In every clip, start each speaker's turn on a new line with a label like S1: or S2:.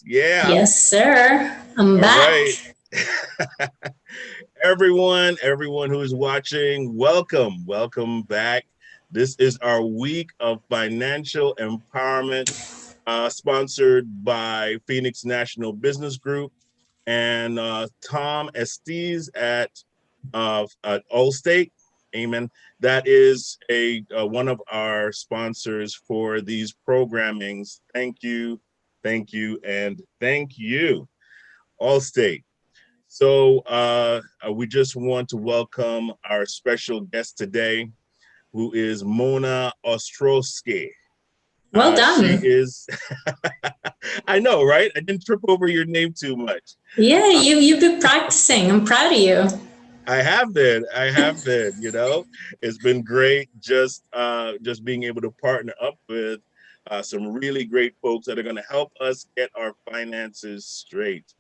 S1: Yeah.
S2: Yes, sir. I'm
S1: All right.
S2: back.
S1: everyone who is watching, welcome back. This is our week of financial empowerment, sponsored by Phoenix National Business Group and Tom Estes at Allstate. Amen. That is a one of our sponsors for these programmings. Thank you, and thank you, Allstate. So we just want to welcome our special guest today, who is Mona Ostrowski.
S2: Well
S1: She
S2: done.
S1: is, I know, right? I didn't trip over your name too much.
S2: Yeah,
S1: Uh,
S2: you've been practicing. I'm proud of you.
S1: I have been. It's been great just being able to partner up with some really great folks that are going to help us get our finances straight.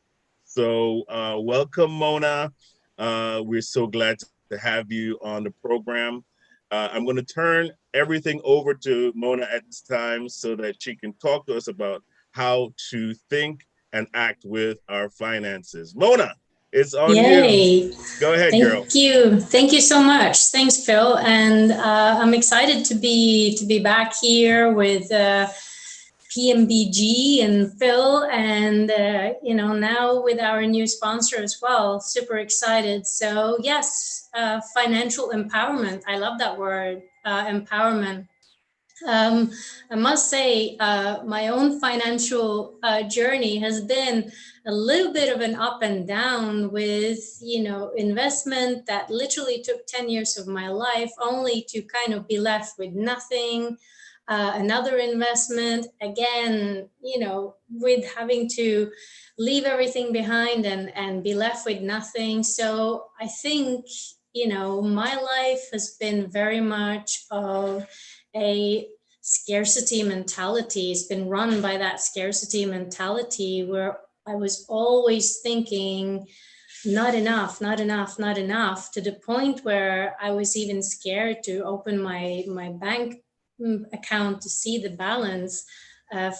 S1: So welcome, Mona. We're so glad to have you on the program. I'm going to turn everything over to Mona at this time so that she can talk to us about how to think and act with our finances. Mona, it's on you.
S2: Yay.
S1: Go ahead, girl.
S2: Thank you. Thank you so much. Thanks, Phil. And I'm excited to be back here with PMBG and Phil, and now with our new sponsor as well. Super excited. So yes, financial empowerment. I love that word, empowerment. Um, I must say, my own financial journey has been a little bit of an up and down with, investment that literally took 10 years of my life only to kind of be left with nothing. Another investment, again, with having to leave everything behind and be left with nothing. So I think, my life has been very much of a scarcity mentality. It's been run by that scarcity mentality where I was always thinking, not enough, not enough, not enough, to the point where I was even scared to open my bank account to see the balance,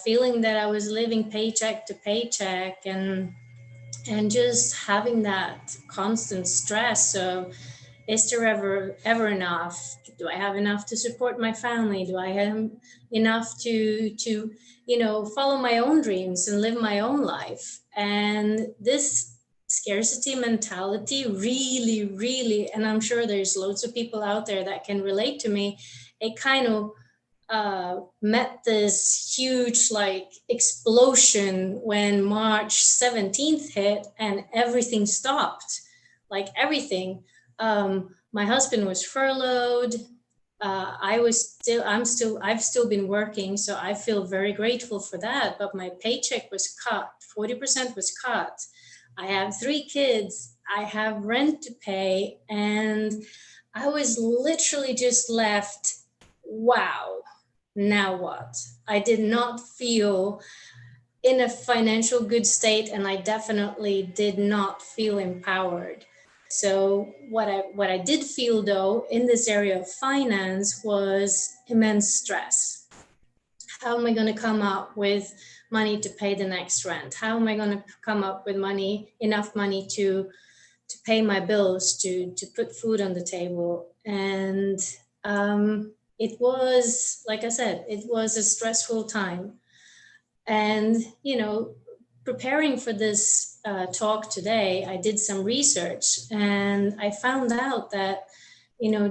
S2: feeling that I was living paycheck to paycheck, and just having that constant stress of, is there ever enough? Do I have enough to support my family? Do I have enough to follow my own dreams and live my own life? And this scarcity mentality really, really, and I'm sure there's loads of people out there that can relate to me, it kind of met this huge like explosion when March 17th hit and everything stopped. Like everything. My husband was furloughed. I've still been working, so I feel very grateful for that. But my paycheck was cut, 40% was cut. I have 3 kids, I have rent to pay, and I was literally just left, wow, now what? I did not feel in a financial good state, and I definitely did not feel empowered. So what I did feel though in this area of finance was immense stress. How am I going to come up with money to pay the next rent? How am I going to come up with enough money to pay my bills, to put food on the table? And it was, like I said, it was a stressful time. And, preparing for this talk today, I did some research and I found out that,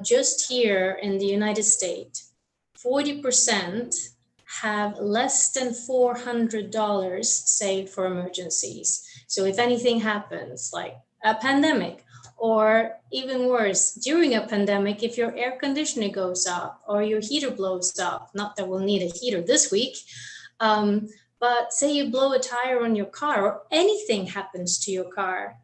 S2: just here in the United States, 40% have less than $400 saved for emergencies. So if anything happens, like a pandemic, or even worse, during a pandemic, if your air conditioner goes up or your heater blows up, not that we'll need a heater this week, um, but say you blow a tire on your car or anything happens to your car,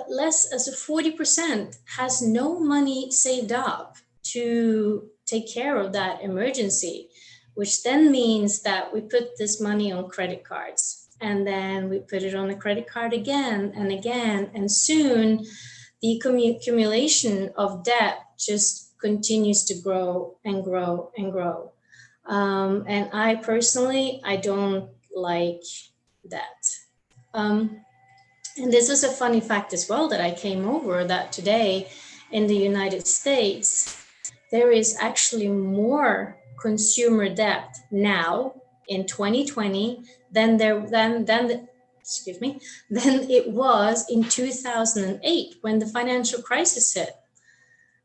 S2: less as a 40% has no money saved up to take care of that emergency, which then means that we put this money on credit cards and then we put it on a credit card again and again. And soon the accumulation of debt just continues to grow and grow and grow. And I personally, I don't like debt. And this is a funny fact as well that I came over, that today in the United States, there is actually more consumer debt now in 2020 than excuse me, than it was in 2008 when the financial crisis hit.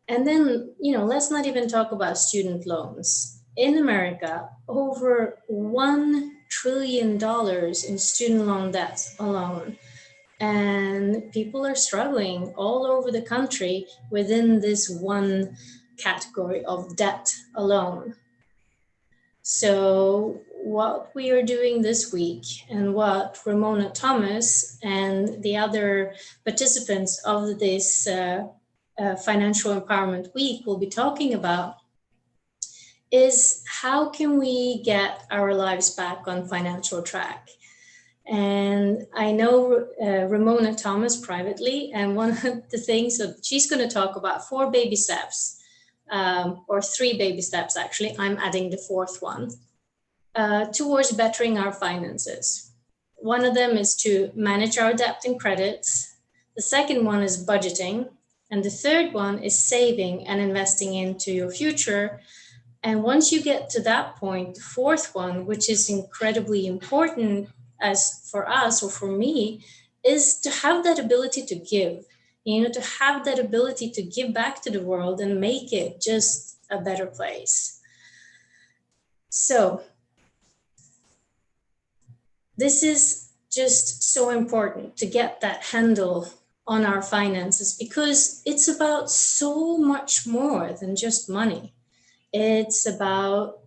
S2: And then, let's not even talk about student loans. In America, over $1 trillion in student loan debt alone. And people are struggling all over the country within this one category of debt alone. So what we are doing this week, and what Ramona Thomas and the other participants of this Financial Empowerment Week will be talking about, is how can we get our lives back on financial track? And I know Ramona Thomas privately, and one of the things that she's going to talk about 4 baby steps, or 3 baby steps actually, I'm adding the 4th one, towards bettering our finances. One of them is to manage our debt and credits. The second one is budgeting. And the third one is saving and investing into your future. And once you get to that point, the 4th one, which is incredibly important as for us, or for me, is to have that ability to give, to have that ability to give back to the world and make it just a better place. So this is just so important to get that handle on our finances, because it's about so much more than just money. It's about,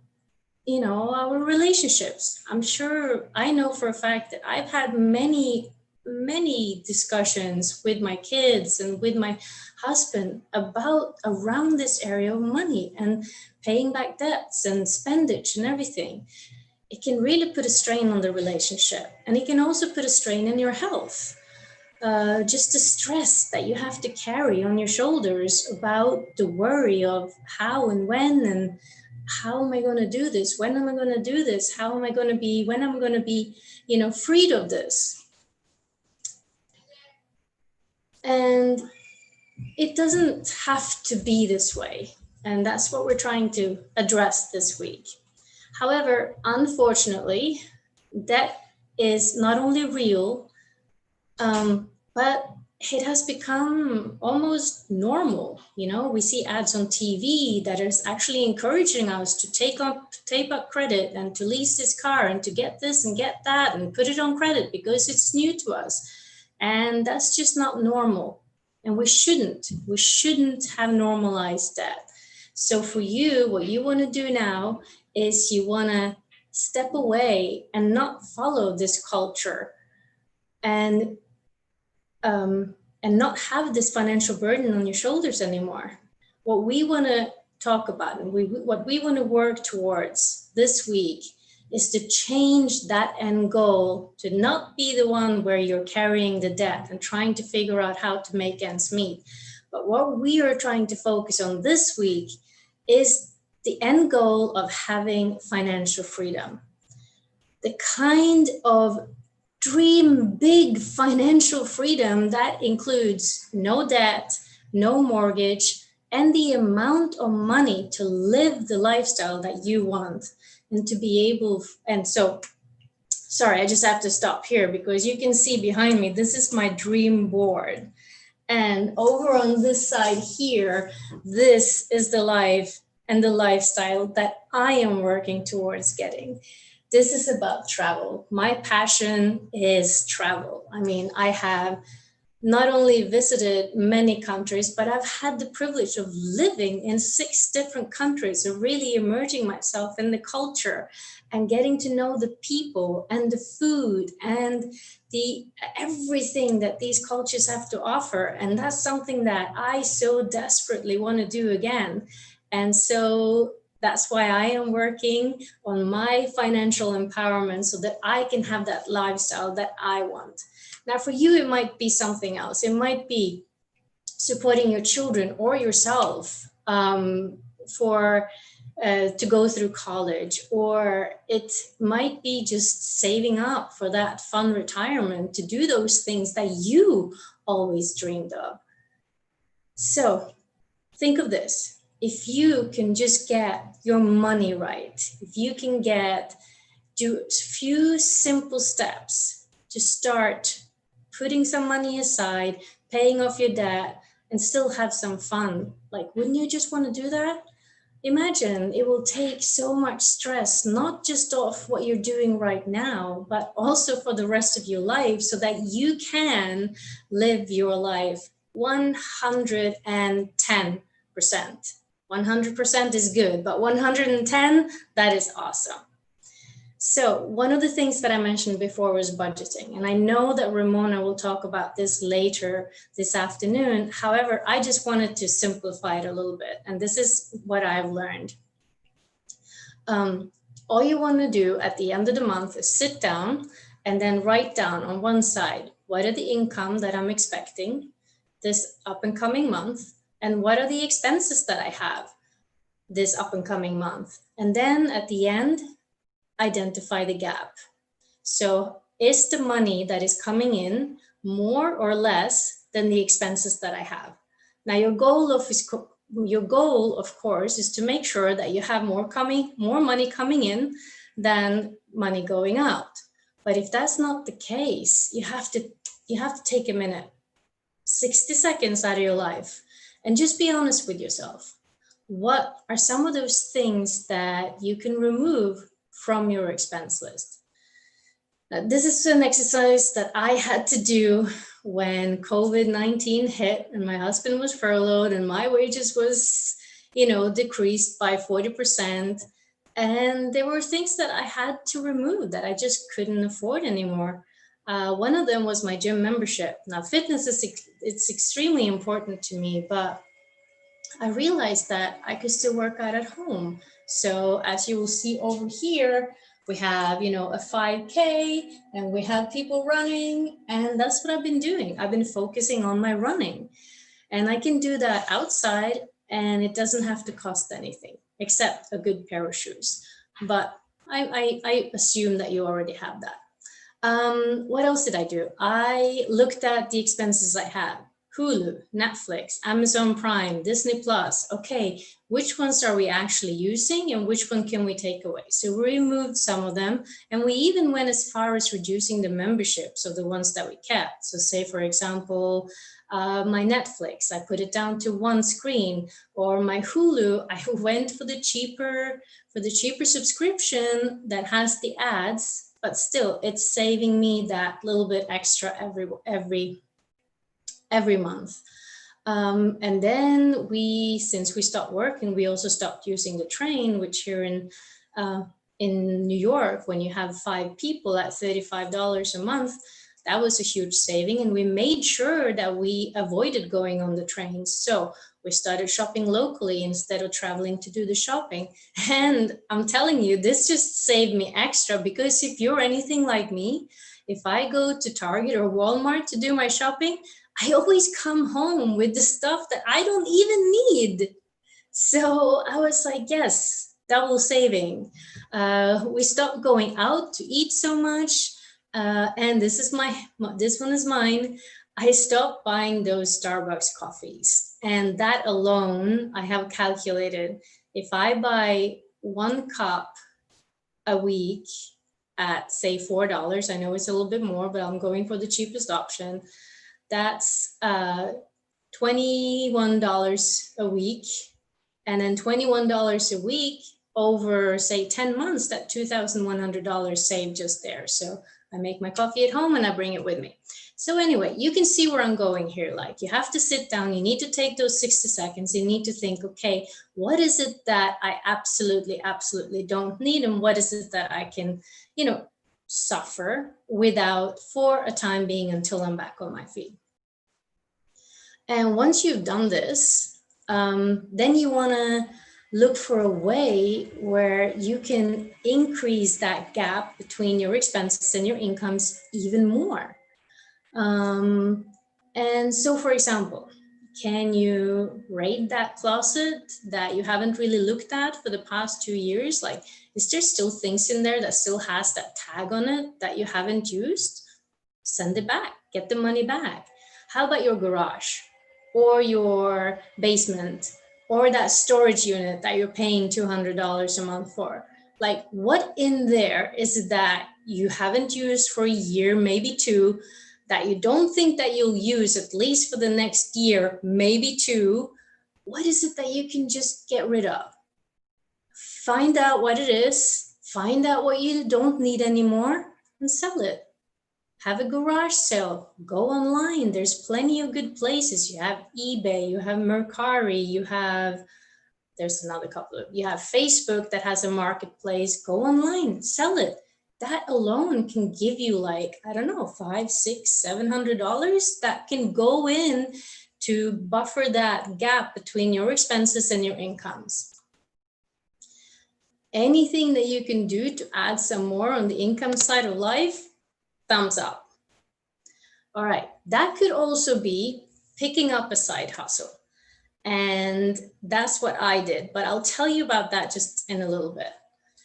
S2: our relationships. I'm sure, I know for a fact that I've had many discussions with my kids and with my husband about around this area of money and paying back debts and spendage and everything. It can really put a strain on the relationship, and it can also put a strain in your health. Just the stress that you have to carry on your shoulders about the worry of how and when, and how am I going to do this? When am I going to do this? How am I going to be, when am I going to be, freed of this? And it doesn't have to be this way. And that's what we're trying to address this week. However, unfortunately, debt is not only real, but it has become almost normal. We see ads on TV that is actually encouraging us to take up credit and to lease this car and to get this and get that and put it on credit because it's new to us. And that's just not normal. And we shouldn't have normalized that. So for you, what you want to do now is you want to step away and not follow this culture, and not have this financial burden on your shoulders anymore. What we want to talk about, and what we want to work towards this week, is to change that end goal to not be the one where you're carrying the debt and trying to figure out how to make ends meet. But what we are trying to focus on this week is the end goal of having financial freedom. The kind of dream big financial freedom that includes no debt, no mortgage, and the amount of money to live the lifestyle that you want, and to be able, and so, sorry, I just have to stop here because you can see behind me, this is my dream board. And over on this side here, this is the life and the lifestyle that I am working towards getting. This is about travel. My passion is travel. I mean, I have not only visited many countries, but I've had the privilege of living in 6 different countries and really immersing myself in the culture and getting to know the people and the food and the everything that these cultures have to offer. And that's something that I so desperately want to do again. And so that's why I am working on my financial empowerment so that I can have that lifestyle that I want. Now, for you, it might be something else. It might be supporting your children or yourself for to go through college, or it might be just saving up for that fun retirement to do those things that you always dreamed of. So think of this. If you can just get your money right, if you can do a few simple steps to start putting some money aside, paying off your debt, and still have some fun, like, wouldn't you just want to do that? Imagine it will take so much stress, not just off what you're doing right now, but also for the rest of your life, so that you can live your life 110%. 100% is good, but 110, that is awesome. So one of the things that I mentioned before was budgeting. And I know that Ramona will talk about this later this afternoon. However, I just wanted to simplify it a little bit. And this is what I've learned. All you want to do at the end of the month is sit down and then write down on one side, what are the income that I'm expecting this up and coming month? And what are the expenses that I have this up and coming month? And then at the end, identify the gap. So is the money that is coming in more or less than the expenses that I have? Now your goal, of course, is to make sure that you have more money coming in than money going out. But if that's not the case, you have to take a minute, 60 seconds out of your life, and just be honest with yourself. What are some of those things that you can remove from your expense list? Now, this is an exercise that I had to do when COVID-19 hit and my husband was furloughed and my wages was, decreased by 40%. And there were things that I had to remove that I just couldn't afford anymore. One of them was my gym membership. Now, fitness it's extremely important to me, but I realized that I could still work out at home. So as you will see over here, we have, a 5K and we have people running, and that's what I've been doing. I've been focusing on my running, and I can do that outside and it doesn't have to cost anything except a good pair of shoes. But I assume that you already have that. What else did I do? I looked at the expenses I had. Hulu, Netflix, Amazon Prime, Disney Plus. Okay, which ones are we actually using and which one can we take away? So we removed some of them, and we even went as far as reducing the memberships of the ones that we kept. So say, for example, my Netflix, I put it down to one screen, or my Hulu, I went for the cheaper subscription that has the ads, but still it's saving me that little bit extra every month. And then since we stopped working, we also stopped using the train, which here in New York, when you have 5 people at $35 a month, that was a huge saving. And we made sure that we avoided going on the train. So we started shopping locally instead of traveling to do the shopping. And I'm telling you, this just saved me extra, because if you're anything like me, if I go to Target or Walmart to do my shopping, I always come home with the stuff that I don't even need. So I was like, yes, double saving. We stopped going out to eat so much. And this one is mine. I stopped buying those Starbucks coffees. And that alone, I have calculated, if I buy 1 cup a week at, say, $4, I know it's a little bit more, but I'm going for the cheapest option. That's $21 a week, and then $21 a week over, say, 10 months, that $2,100 saved just there. So I make my coffee at home and I bring it with me. So anyway, you can see where I'm going here. Like, you have to sit down, you need to take those 60 seconds, you need to think, okay, what is it that I absolutely don't need, and what is it that I can, suffer without for a time being until I'm back on my feet. And once you've done this, then you want to look for a way where you can increase that gap between your expenses and your incomes even more. And so, for example, Can you rate that closet that you haven't really looked at for the past 2 years? Like, is there still things in there that still has that tag on it that you haven't used? Send it back, get the money back. How about your garage or your basement or that storage unit that you're paying $200 a month for? Like, what in there is it that you haven't used for a year, maybe two, that you don't think that you'll use at least for the next year, maybe two? What is it that you can just get rid of? Find out what it is, find out what you don't need anymore, and sell it. Have a garage sale, go online. There's plenty of good places. You have eBay, you have Mercari, there's another couple of, you have Facebook that has a marketplace. Go online, sell it. That alone can give you, like, I don't know, $500, $600, $700 that can go in to buffer that gap between your expenses and your incomes. Anything that you can do to add some more on the income side of life, thumbs up. All right, that could also be picking up a side hustle. And that's what I did, but I'll tell you about that just in a little bit.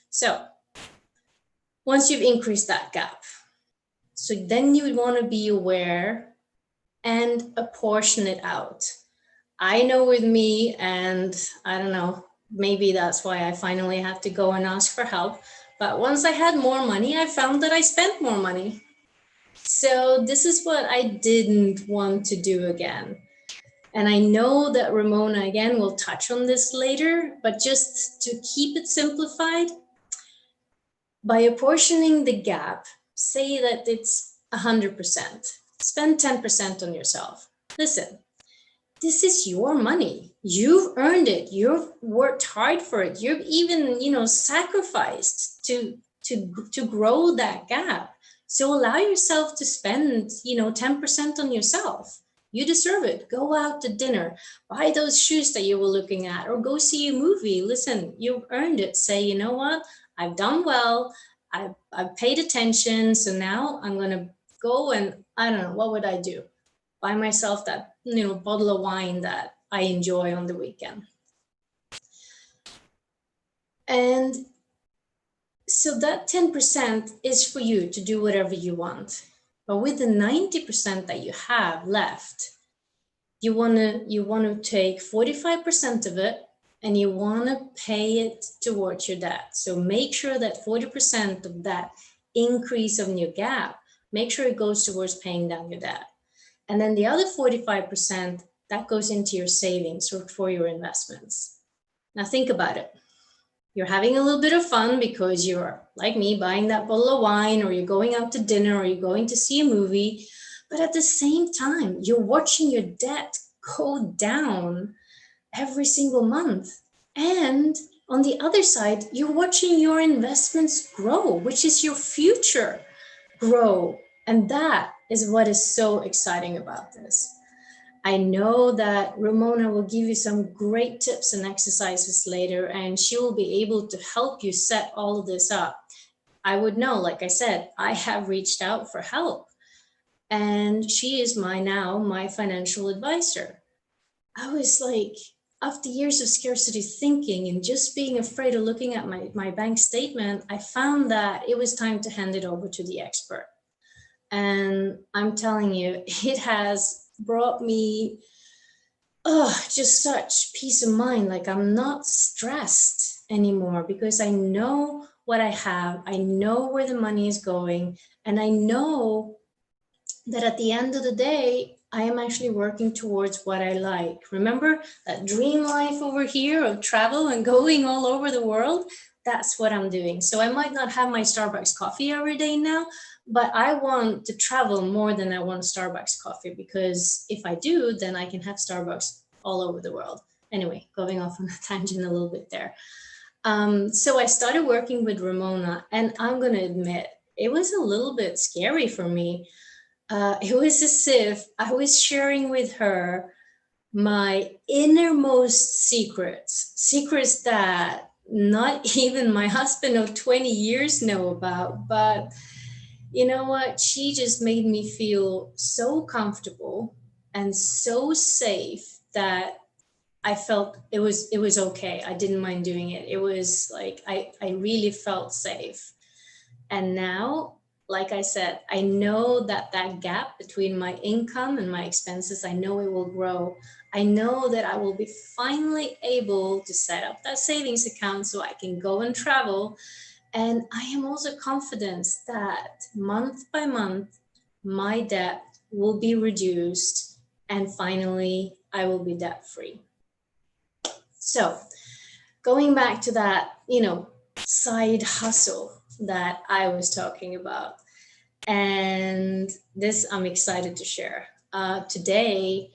S2: So once you've increased that gap, so then you would want to be aware and apportion it out. I know with me, and I don't know, maybe that's why I finally have to go and ask for help. But once I had more money, I found that I spent more money. So this is what I didn't want to do again. And I know that Ramona, again, will touch on this later, but just to keep it simplified, by apportioning the gap, say that it's 100%, spend 10% on yourself. Listen, this is your money. You've earned it. You've worked hard for it. You've even, sacrificed to grow that gap. So allow yourself to spend, 10% on yourself. You deserve it. Go out to dinner, buy those shoes that you were looking at, or go see a movie. Listen, you've earned it. Say, you know what? I've done well. I've paid attention. So now I'm going to go and, I don't know, what would I do? Buy myself that, bottle of wine that I enjoy on the weekend. And so that 10% is for you to do whatever you want. But with the 90% that you have left, you want to take 45% of it and you want to pay it towards your debt. So make sure that 40% of that increase of your gap, make sure it goes towards paying down your debt. And then the other 45%, that goes into your savings or for your investments. Now think about it. You're having a little bit of fun because you're, like me, buying that bottle of wine, or you're going out to dinner, or you're going to see a movie. But at the same time, you're watching your debt go down every single month. And on the other side, you're watching your investments grow, which is your future grow. And that is what is so exciting about this. I know that Ramona will give you some great tips and exercises later, and she will be able to help you set all of this up. I would know, like I said, I have reached out for help, and she is my financial advisor. I was like, after years of scarcity thinking and just being afraid of looking at my bank statement, I found that it was time to hand it over to the expert. And I'm telling you, it has brought me just such peace of mind. Like, I'm not stressed anymore because I know what I have. I know where the money is going. And I know that at the end of the day, I am actually working towards what I like. Remember that dream life over here of travel and going all over the world? That's what I'm doing. So I might not have my Starbucks coffee every day now, but I want to travel more than I want Starbucks coffee, because if I do, then I can have Starbucks all over the world. Anyway, going off on a tangent a little bit there. So I started working with Ramona, and I'm going to admit, it was a little bit scary for me. It was as if I was sharing with her my innermost secrets that not even my husband of 20 years know about. But you know what? She just made me feel so comfortable and so safe that I felt it was okay. I didn't mind doing it. It was like I really felt safe. And now, like I said, I know that that gap between my income and my expenses, I know it will grow. I know that I will be finally able to set up that savings account so I can go and travel. And I am also confident that month by month, my debt will be reduced and finally I will be debt free. So, going back to that, side hustle that I was talking about, and this I'm excited to share. Today,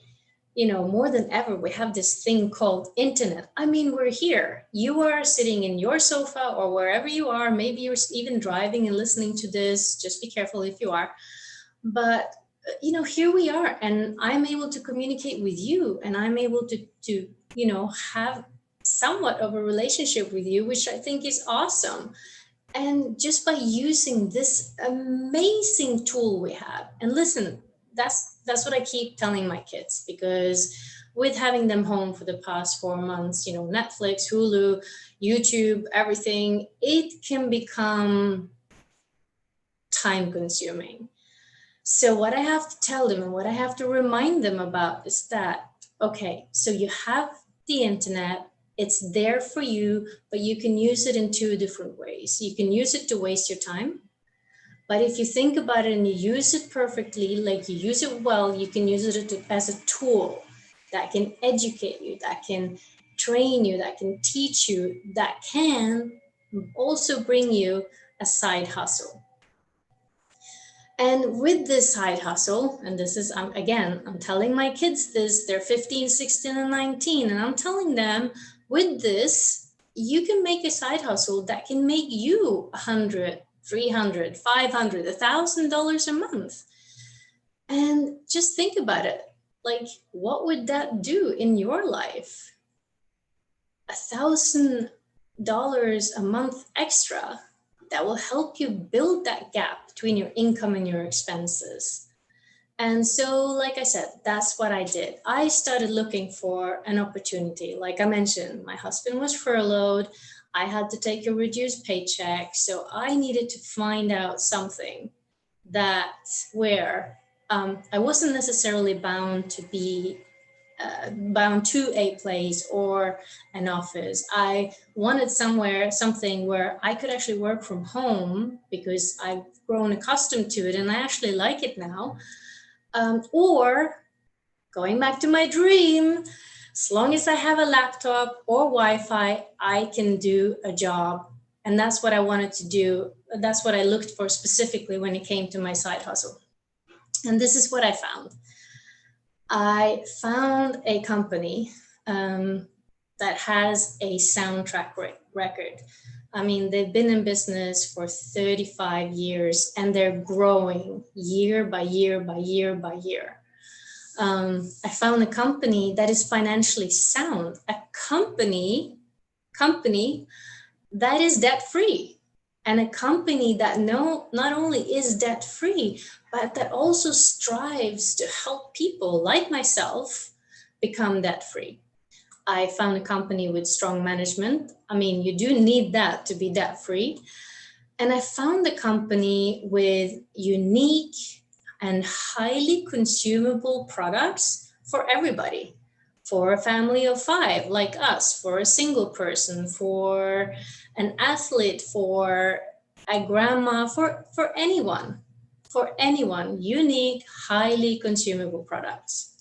S2: more than ever, we have this thing called internet. I mean, we're here. You are sitting in your sofa or wherever you are. Maybe you're even driving and listening to this. Just be careful if you are. But here we are, and I'm able to communicate with you, and I'm able to have somewhat of a relationship with you, which I think is awesome. And just by using this amazing tool we have, and listen, that's what I keep telling my kids, because with having them home for the past 4 months, Netflix, Hulu, YouTube, everything, it can become time consuming. So what I have to tell them and what I have to remind them about is that, okay, so you have the internet, it's there for you, but you can use it in two different ways. You can use it to waste your time. But if you think about it and you use it perfectly, like you use it well, you can use it as a tool that can educate you, that can train you, that can teach you, that can also bring you a side hustle. And with this side hustle, and this is, again, I'm telling my kids this, they're 15, 16, and 19, and I'm telling them, with this, you can make a side hustle that can make you $100, $300, $500, $1,000 a month. And just think about it. Like, what would that do in your life? $1,000 a month extra that will help you build that gap between your income and your expenses. And so, like I said, that's what I did. I started looking for an opportunity. Like I mentioned, my husband was furloughed. I had to take a reduced paycheck. So I needed to find out something that where I wasn't necessarily bound to a place or an office. I wanted something where I could actually work from home, because I've grown accustomed to it and I actually like it now. Or going back to my dream, as long as I have a laptop or Wi-Fi, I can do a job. And that's what I wanted to do. That's what I looked for specifically when it came to my side hustle. And this is what I found. I found a company that has a soundtrack record. I mean, they've been in business for 35 years and they're growing year by year by year by year. I found a company that is financially sound, a company that is debt-free, and a company that not only is debt-free, but that also strives to help people like myself become debt-free. I found a company with strong management. I mean, you do need that to be debt-free. And I found a company with unique and highly consumable products for everybody, for a family of 5 like us, for a single person, for an athlete, for a grandma, for anyone, unique, highly consumable products.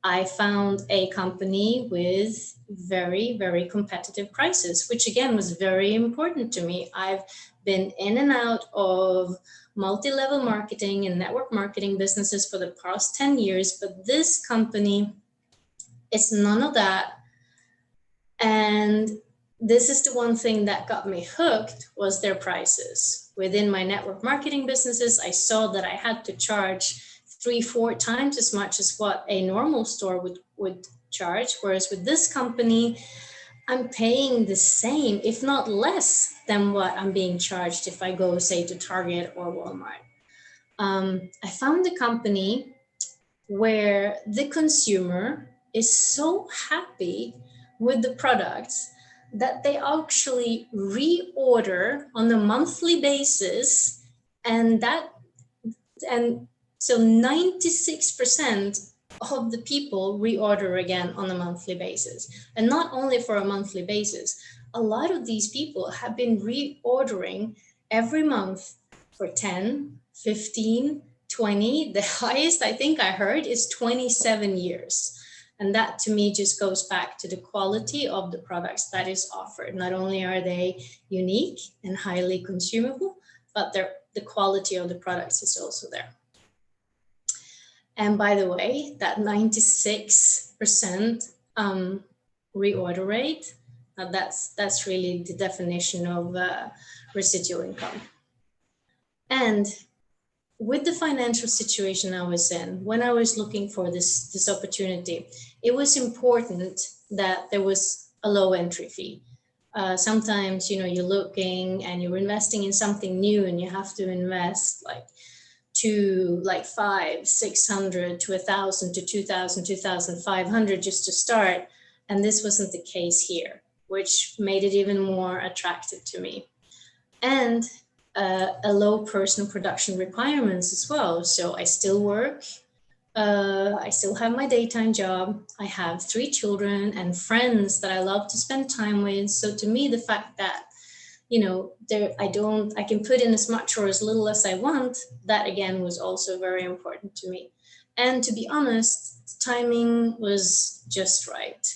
S2: I found a company with very, very competitive prices, which again was very important to me. I've been in and out of multi-level marketing and network marketing businesses for the past 10 years, but this company, it's none of that. And this is the one thing that got me hooked, was their prices. Within my network marketing businesses, I saw that I had to charge 3-4 times as much as what a normal store would charge. Whereas with this company, I'm paying the same, if not less, than what I'm being charged if I go, say, to Target or Walmart. I found a company where the consumer is so happy with the products that they actually reorder on a monthly basis, and that and so 96% of the people reorder again on a monthly basis. And not only for a monthly basis, a lot of these people have been reordering every month for 10, 15, 20. The highest I think I heard is 27 years. And that to me just goes back to the quality of the products that is offered. Not only are they unique and highly consumable, but the quality of the products is also there. And by the way, that 96% reorder rate, that's really the definition of residual income. And with the financial situation I was in, when I was looking for this opportunity, it was important that there was a low entry fee. Sometimes, you're looking and you're investing in something new, and you have to invest like 500, 600 to 1,000 to 2,000, 2,500 just to start. And this wasn't the case here, which made it even more attractive to me. And a low personal production requirements as well. So I still work. I still have my daytime job. I have 3 children and friends that I love to spend time with. So to me, the fact that I can put in as much or as little as I want, that again was also very important to me. And to be honest, timing was just right.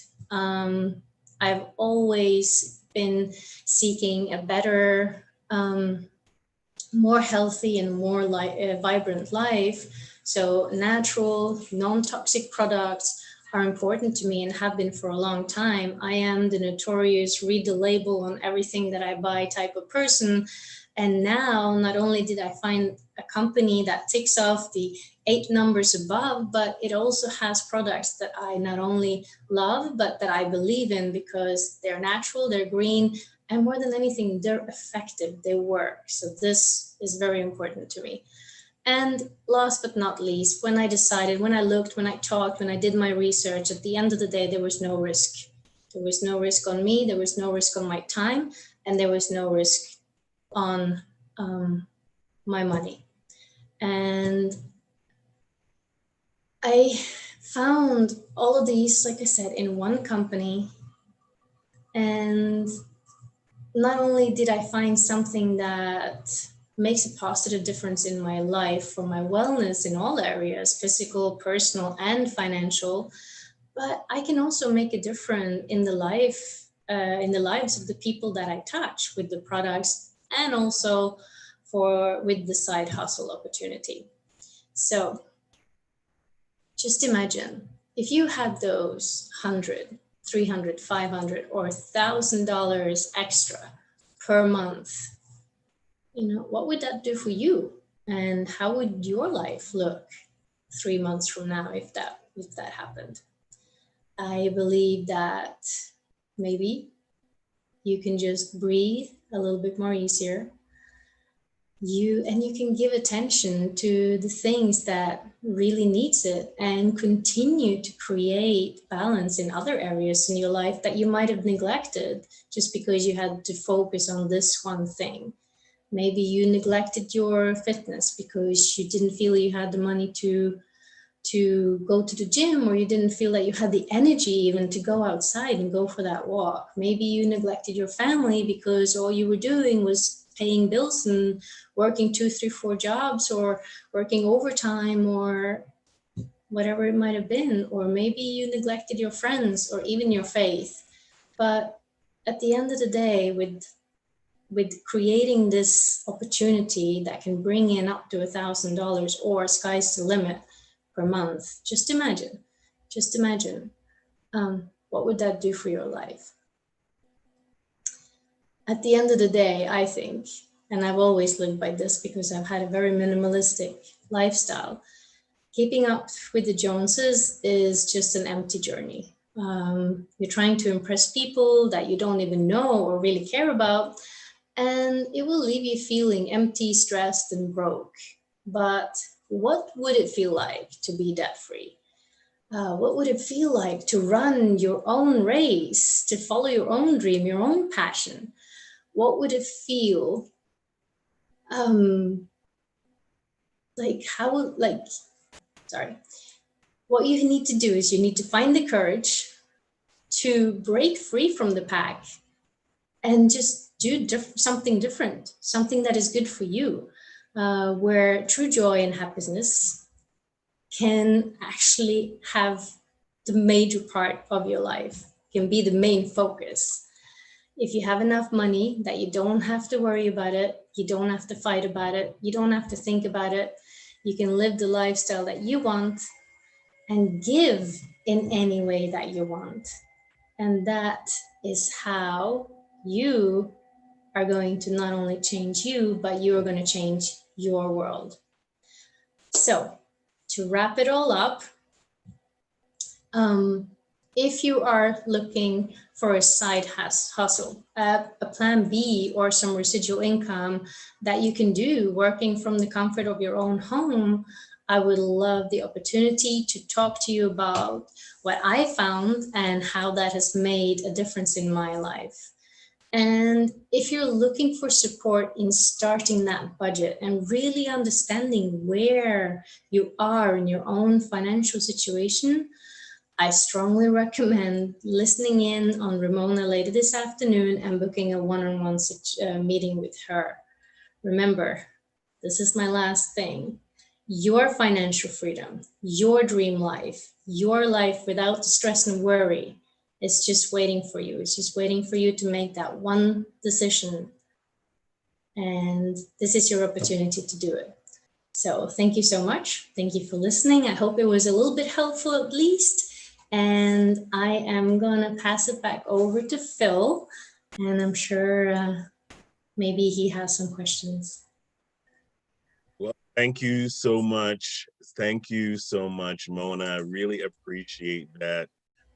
S2: I've always been seeking a better, more healthy and more vibrant life. So natural, non-toxic products are important to me and have been for a long time. I am the notorious read the label on everything that I buy type of person. And now not only did I find a company that ticks off the 8 numbers above, but it also has products that I not only love, but that I believe in because they're natural, they're green, and more than anything, they're effective, they work. So this is very important to me. And last but not least, when I decided, when I looked, when I talked, when I did my research, at the end of the day, there was no risk. There was no risk on me, there was no risk on my time, and there was no risk on my money. And I found all of these, like I said, in one company. And not only did I find something that makes a positive difference in my life for my wellness in all areas, physical, personal, and financial, but I can also make a difference in the lives of the people that I touch with the products, and also with the side hustle opportunity. So just imagine if you had those 100, 300, 500, or $1,000 extra per month, what would that do for you? And how would your life look 3 months from now if that happened? I believe that maybe you can just breathe a little bit more easier. You can give attention to the things that really needs it and continue to create balance in other areas in your life that you might have neglected just because you had to focus on this one thing. Maybe you neglected your fitness because you didn't feel you had the money to go to the gym, or you didn't feel that you had the energy even to go outside and go for that walk. Maybe you neglected your family because all you were doing was paying bills and working 2, 3, 4 jobs, or working overtime, or whatever it might have been. Or maybe you neglected your friends or even your faith. But at the end of the day, with creating this opportunity that can bring in up to $1,000, or sky's the limit, per month, just imagine, what would that do for your life? At the end of the day, I think, and I've always lived by this because I've had a very minimalistic lifestyle, keeping up with the Joneses is just an empty journey. You're trying to impress people that you don't even know or really care about, and it will leave you feeling empty, stressed, and broke. But what would it feel like to be debt-free? What would it feel like to run your own race, to follow your own dream, your own passion? What would it feel um, like? Sorry. What you need to do is you need to find the courage to break free from the pack and just do something different, something that is good for you, where true joy and happiness can actually have the major part of your life, can be the main focus. If you have enough money that you don't have to worry about it, you don't have to fight about it, you don't have to think about it, you can live the lifestyle that you want and give in any way that you want. And that is how you are going to not only change you, but you are going to change your world. So, to wrap it all up, um, if you are looking for a side hustle, a plan B, or some residual income that you can do working from the comfort of your own home, I would love the opportunity to talk to you about what I found and how that has made a difference in my life. And if you're looking for support in starting that budget and really understanding where you are in your own financial situation, I strongly recommend listening in on Ramona later this afternoon and booking a one-on-one meeting with her. Remember, this is my last thing. Your financial freedom, your dream life, your life without the stress and worry is just waiting for you. It's just waiting for you to make that one decision. And this is your opportunity to do it. So thank you so much. Thank you for listening. I hope it was a little bit helpful at least. And I am going to pass it back over to Phil. And I'm sure maybe he has some questions.
S1: Well, thank you so much. Thank you so much, Mona. I really appreciate that.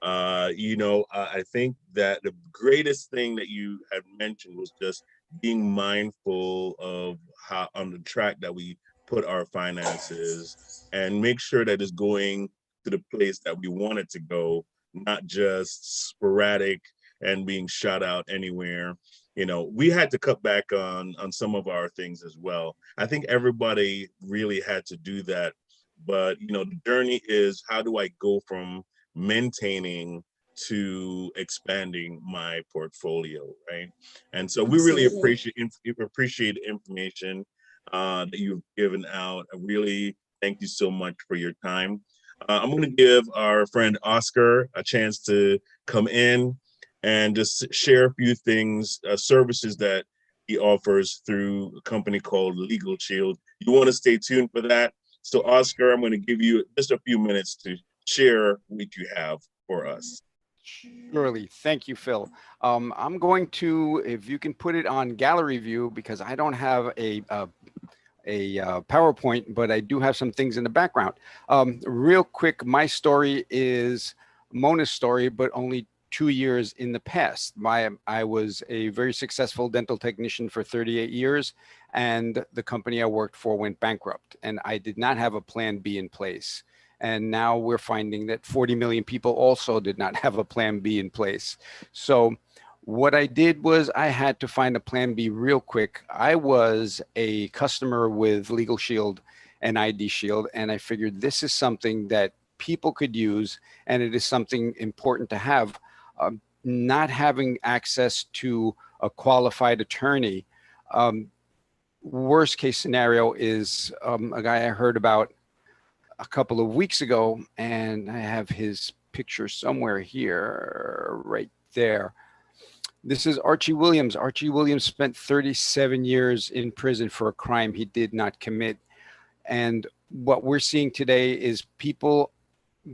S1: I think that the greatest thing that you had mentioned was just being mindful of how on the track that we put our finances and make sure that it's going to the place that we want it to go, not just sporadic and being shot out anywhere. We had to cut back on some of our things as well. I think everybody really had to do that. But the journey is, how do I go from maintaining to expanding my portfolio, right? And so we really appreciate the information that you've given out. I really thank you so much for your time. I'm going to give our friend Oscar a chance to come in and just share a few things, services that he offers through a company called Legal Shield. You want to stay tuned for that. So Oscar, I'm going to give you just a few minutes to share what you have for us.
S3: Surely. Thank you, Phil. I'm going to, if you can put it on gallery view, because I don't have a PowerPoint, but I do have some things in the background. Real quick, my story is Mona's story, but only 2 years in the past. I was a very successful dental technician for 38 years, and the company I worked for went bankrupt, and I did not have a plan B in place. And now we're finding that 40 million people also did not have a plan B in place. So what I did was I had to find a plan B real quick. I was a customer with Legal Shield and ID Shield, and I figured this is something that people could use, and it is something important to have. Not having access to a qualified attorney, worst case scenario is a guy I heard about a couple of weeks ago, and I have his picture somewhere here, right there. This is Archie Williams. Archie Williams spent 37 years in prison for a crime he did not commit. And what we're seeing today is people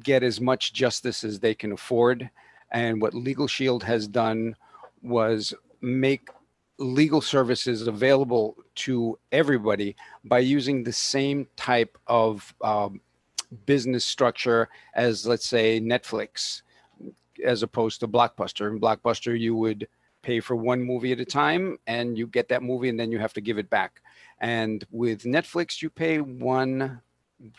S3: get as much justice as they can afford. And what Legal Shield has done was make legal services available to everybody by using the same type of business structure as, let's say, Netflix, as opposed to Blockbuster. In Blockbuster, you would pay for one movie at a time and you get that movie and then you have to give it back. And with Netflix, you pay one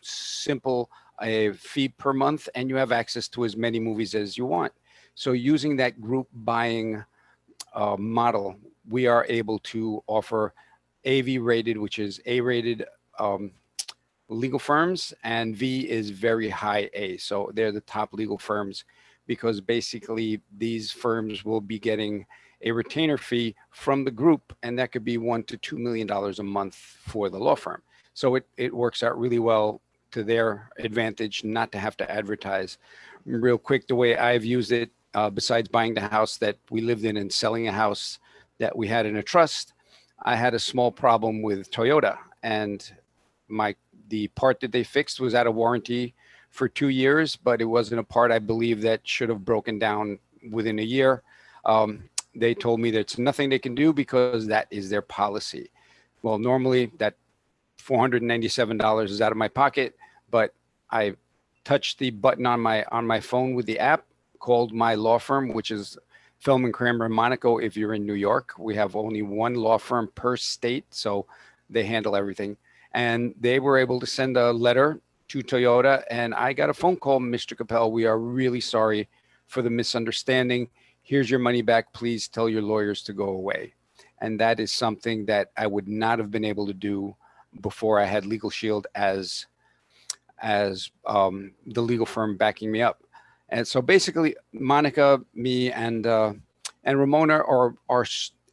S3: simple a fee per month, and you have access to as many movies as you want. So using that group buying model, we are able to offer AV rated, which is A rated um, legal firms, and V is very high A. So they're the top legal firms because basically these firms will be getting a retainer fee from the group, and that could be $1 to $2 million a month for the law firm. So it works out really well to their advantage not to have to advertise. Real quick, the way I've used it, besides buying the house that we lived in and selling a house that we had in a trust, I had a small problem with Toyota, and the part that they fixed was out of warranty for 2 years, but it wasn't a part I believe that should have broken down within a year. They told me there's nothing they can do because that is their policy. Well, normally that $497 is out of my pocket, but I touched the button on my phone with the app, called my law firm, which is Feldman Kramer and Monaco. If you're in New York, we have only one law firm per state, so they handle everything. And they were able to send a letter to Toyota, and I got a phone call, Mr. Capel, we are really sorry for the misunderstanding. Here's your money back. Please tell your lawyers to go away. And that is something that I would not have been able to do before I had Legal Shield as the legal firm backing me up. And so basically, Monica, me, and Ramona are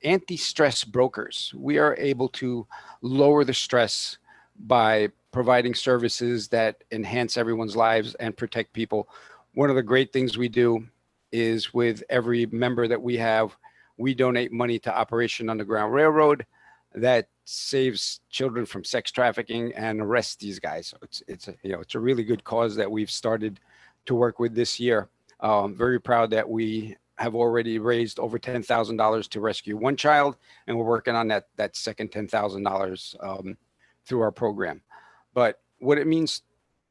S3: anti-stress brokers. We are able to lower the stress by providing services that enhance everyone's lives and protect people. One of the great things we do is with every member that we have, we donate money to Operation Underground Railroad that saves children from sex trafficking and arrests these guys. So it's a really good cause that we've started to work with this year. Very proud that we have already raised over $10,000 to rescue one child, and we're working on that second $10,000 through our program. But what it means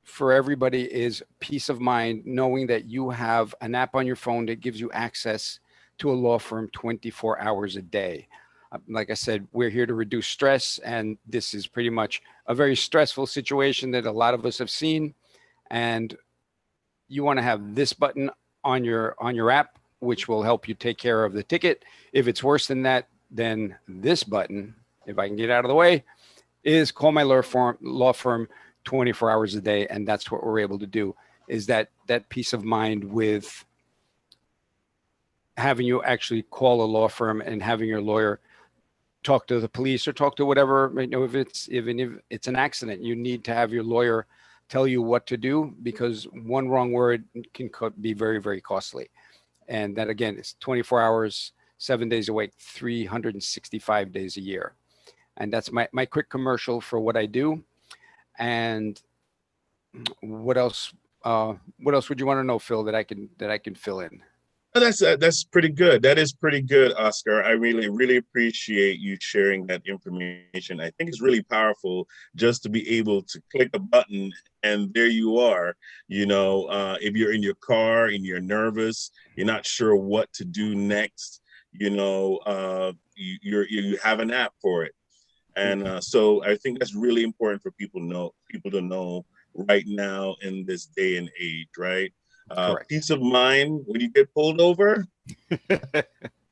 S3: for everybody is peace of mind, knowing that you have an app on your phone that gives you access to a law firm 24 hours a day. Like I said, we're here to reduce stress, and this is pretty much a very stressful situation that a lot of us have seen. And you want to have this button on your app, which will help you take care of the ticket. If it's worse than that, then this button, if I can get out of the way, is call my law firm 24 hours a day. And that's what we're able to do, is that peace of mind with having you actually call a law firm and having your lawyer talk to the police or talk to whatever, if it's an accident, you need to have your lawyer tell you what to do, because one wrong word can be very, very costly. And that, again, is 24 hours, 7 days a week, 365 days a year. And that's my quick commercial for what I do. And what else would you want to know, Phil, that I can fill in?
S1: That's pretty good. That is pretty good, Oscar. I really, really appreciate you sharing that information. I think it's really powerful just to be able to click a button and there you are. If you're in your car and you're nervous, you're not sure what to do next, you have an app for it. And so I think that's really important for people to know right now in this day and age, right? Peace of mind when you get pulled over.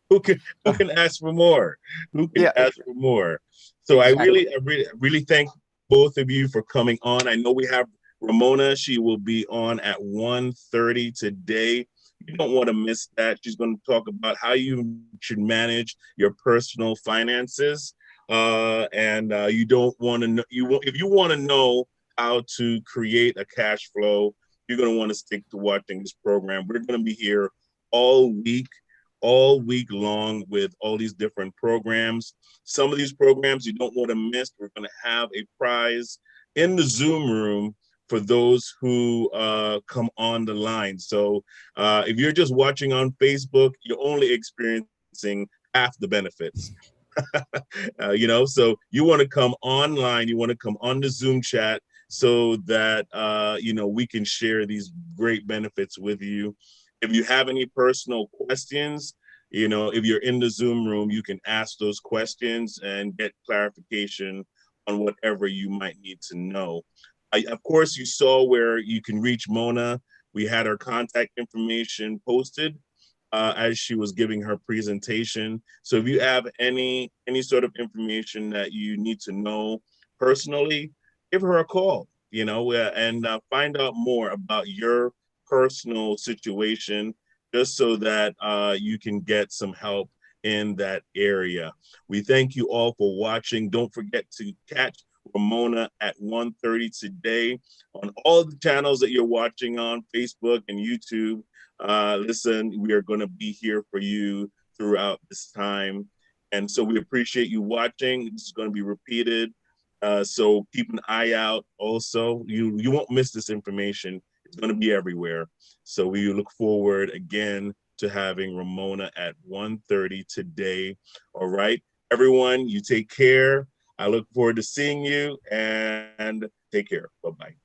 S1: who can ask for more? Who can ask for more? So exactly. I really thank both of you for coming on. I know we have Ramona. She will be on at 1:30 today. You don't want to miss that. She's going to talk about how you should manage your personal finances. You don't want to know, if you want to know how to create a cash flow, you're going to want to stick to watching this program. We're going to be here all week long with all these different programs. Some of these programs you don't want to miss. We're going to have a prize in the Zoom room for those who come on the line. So if you're just watching on Facebook, you're only experiencing half the benefits. So you want to come online, you want to come on the Zoom chat so that, we can share these great benefits with you. If you have any personal questions, if you're in the Zoom room, you can ask those questions and get clarification on whatever you might need to know. Of course, you saw where you can reach Mona. We had her contact information posted as she was giving her presentation. So if you have any sort of information that you need to know personally, give her a call, and find out more about your personal situation, just so that you can get some help in that area. We thank you all for watching. Don't forget to catch Ramona at 1:30 today on all the channels that you're watching on Facebook and YouTube. Listen, we are going to be here for you throughout this time. And so we appreciate you watching. This is going to be repeated. So keep an eye out also. You won't miss this information. It's going to be everywhere. So we look forward again to having Ramona at 1:30 today. All right, everyone, you take care. I look forward to seeing you, and take care. Bye-bye.